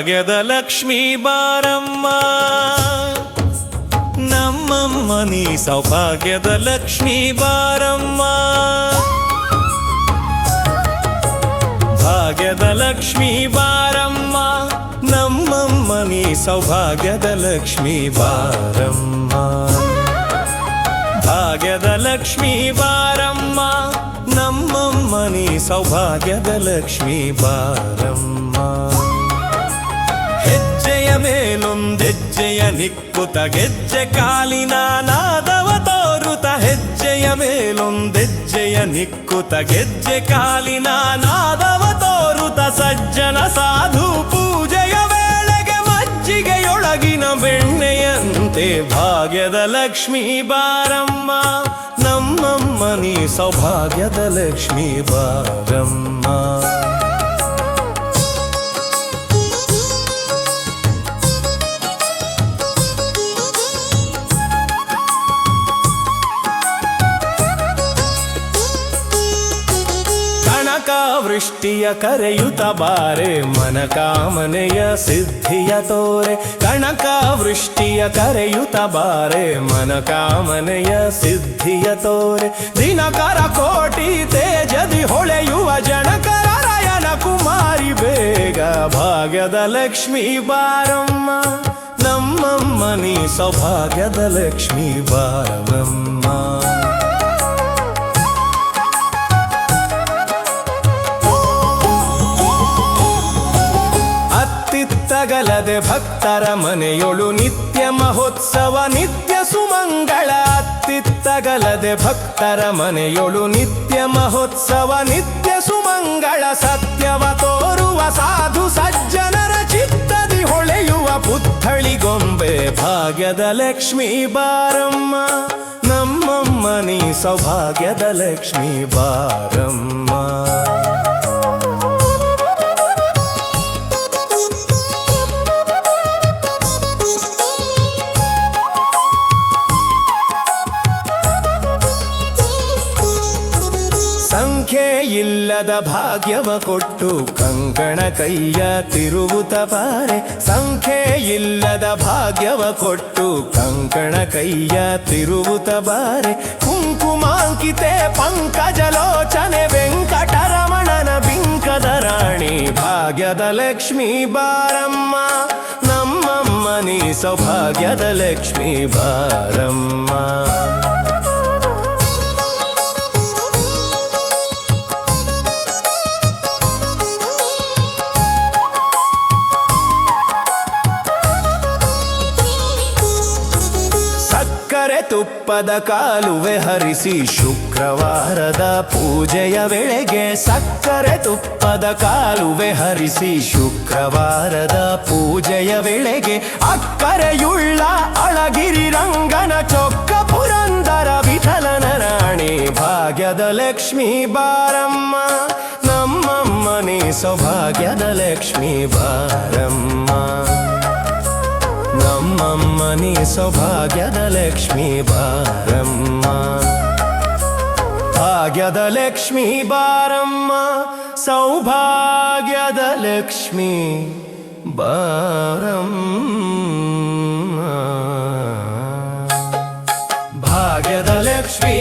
ಭಾಗ್ಯದ ಲಕ್ಷ್ಮೀ ಬಾರಮ್ಮ ನಮ್ಮಮ್ಮ ನೀ ಸೌಭಾಗ್ಯದ ಲಕ್ಷ್ಮೀ ಬಾರಮ್ಮ ಭಾಗ್ಯದ ಲಕ್ಷ್ಮೀ ಬಾರಮ್ಮ ನಮ್ಮಮ್ಮ ನೀ ಸೌಭಾಗ್ಯದ ಲಕ್ಷ್ಮೀ ಬಾರಮ್ಮ ಭಾಗ್ಯದ ಲಕ್ಷ್ಮೀ ಬಾರಮ್ಮ ನಮ್ಮಮ್ಮ ನೀ ಸೌಭಾಗ್ಯದ ಲಕ್ಷ್ಮೀ ಬಾರಮ್ಮ ಹೆಜ್ಜೆಯ ಮೇಲೊಂದೆಜ್ಜೆಯ ನಿಕ್ಕುತ ಗೆಜ್ಜೆ ಕಾಲಿನ ನಾದವ ತೋರುತ ಹೆಜ್ಜೆಯ ಮೇಲೊಂದೆಜ್ಜೆಯ ನಿಕ್ಕುತ ಗೆಜ್ಜೆ ಕಾಲಿನ ನಾದವ ತೋರುತ ಸಜ್ಜನ ಸಾಧು ಪೂಜೆಯ ವೇಳೆಗೆ ಮಜ್ಜಿಗೆಯೊಳಗಿನ ಬೆಣ್ಣೆಯಂತೆ ಭಾಗ್ಯದ ಲಕ್ಷ್ಮೀ ಬಾರಮ್ಮ ನಮ್ಮಮ್ಮ ನೀ ಸೌಭಾಗ್ಯದ ಲಕ್ಷ್ಮೀ ಬಾರಮ್ಮ ವೃಷ್ಟಿಯ ಕರೆಯುತ್ತ ಬಾರೆ ಮನಕಾಮನೆಯ ಸಿದ್ಧಿಯ ತೋರೆ ಕಣಕ ವೃಷ್ಟಿಯ ಕರೆಯುತ್ತ ಬಾರೆ ಮನಕಾಮನೆಯ ಸಿದ್ಧಿಯ ತೋರೆ ದಿನಕರ ಕೋಟಿ ತೇಜದಿ ಹೊಳೆಯುವ ಜನಕರ ರಾಯನ ಕುಮಾರಿ ಬೇಗ ಭಾಗ್ಯದ ಲಕ್ಷ್ಮೀ ಬಾರಮ್ಮ ನಮ್ಮಮ್ಮ ನೀ ಸೌಭಾಗ್ಯದ ಲಕ್ಷ್ಮೀ ಬಾರಮ್ಮ ಅತ್ತಿತ್ತಗಲದೆ ಭಕ್ತರ ಮನೆಯೊಳು ನಿತ್ಯ ಮಹೋತ್ಸವ ನಿತ್ಯ ಸುಮಂಗಳ ಅತ್ತಿತ್ತಗಲದೆ ಭಕ್ತರ ಮನೆಯೊಳು ನಿತ್ಯ ಮಹೋತ್ಸವ ನಿತ್ಯ ಸುಮಂಗಳ ಸತ್ಯವ ತೋರುವ ಸಾಧು ಸಜ್ಜನರ ಚಿತ್ತದಿ ಹೊಳೆಯುವ ಪುತ್ಥಳಿಗೊಂಬೆ ಭಾಗ್ಯದ ಲಕ್ಷ್ಮೀ ಬಾರಮ್ಮ ನಮ್ಮಮ್ಮ ನೀ ಸೌಭಾಗ್ಯದ ಲಕ್ಷ್ಮೀ ಬಾರಮ್ಮ ಸಂಖ್ಯೆ ಇಲ್ಲದ ಭಾಗ್ಯವ ಕೊಟ್ಟು ಕಂಕಣ ಕೈಯ ತಿರುವುತ ಬಾರೆ ಸಂಖ್ಯೆ ಇಲ್ಲದ ಭಾಗ್ಯವ ಕೊಟ್ಟು ಕಂಕಣ ಕೈಯ ತಿರುವುತ ಬಾರೆ ಕುಂಕುಮಾಂಕಿತೆ ಪಂಕಜಲೋಚನೆ ವೆಂಕಟರಮಣನ ಬಿಂಕದ ರಾಣಿ ಭಾಗ್ಯದ ಲಕ್ಷ್ಮೀ ಬಾರಮ್ಮ ನಮ್ಮಮ್ಮ ನೀ ಸೌಭಾಗ್ಯದ ಲಕ್ಷ್ಮೀ ಬಾರಮ್ಮ ತುಪ್ಪದ ಕಾಲುವೆ ಹರಿಸಿ ಶುಕ್ರವಾರದ ಪೂಜೆಯ ವೇಳೆಗೆ ಸಕ್ಕರೆ ತುಪ್ಪದ ಕಾಲುವೆ ಹರಿಸಿ ಶುಕ್ರವಾರದ ಪೂಜೆಯ ವೇಳೆಗೆ ಅಕ್ಕರೆಯುಳ್ಳ ಅಳಗಿರಿ ರಂಗನ ಚೊಕ್ಕ ಪುರಂದರ ವಿಠಲನ ರಾಣಿ ಭಾಗ್ಯದ ಲಕ್ಷ್ಮೀ ಬಾರಮ್ಮ ನಮ್ಮಮ್ಮ ನೀ ಸೌಭಾಗ್ಯದ ಲಕ್ಷ್ಮೀ ಬಾರಮ್ಮ ನಮ್ಮಮ್ಮ ನೀ ಸೌಭಾಗ್ಯದ ಲಕ್ಷ್ಮೀ ಬಾರಮ್ಮ ಭಾಗ್ಯದ ಲಕ್ಷ್ಮೀ ಬಾರಮ್ಮ ಸೌಭಾಗ್ಯದ ಲಕ್ಷ್ಮೀ ಬಾರಮ್ಮ ಭಾಗ್ಯದ ಲಕ್ಷ್ಮೀ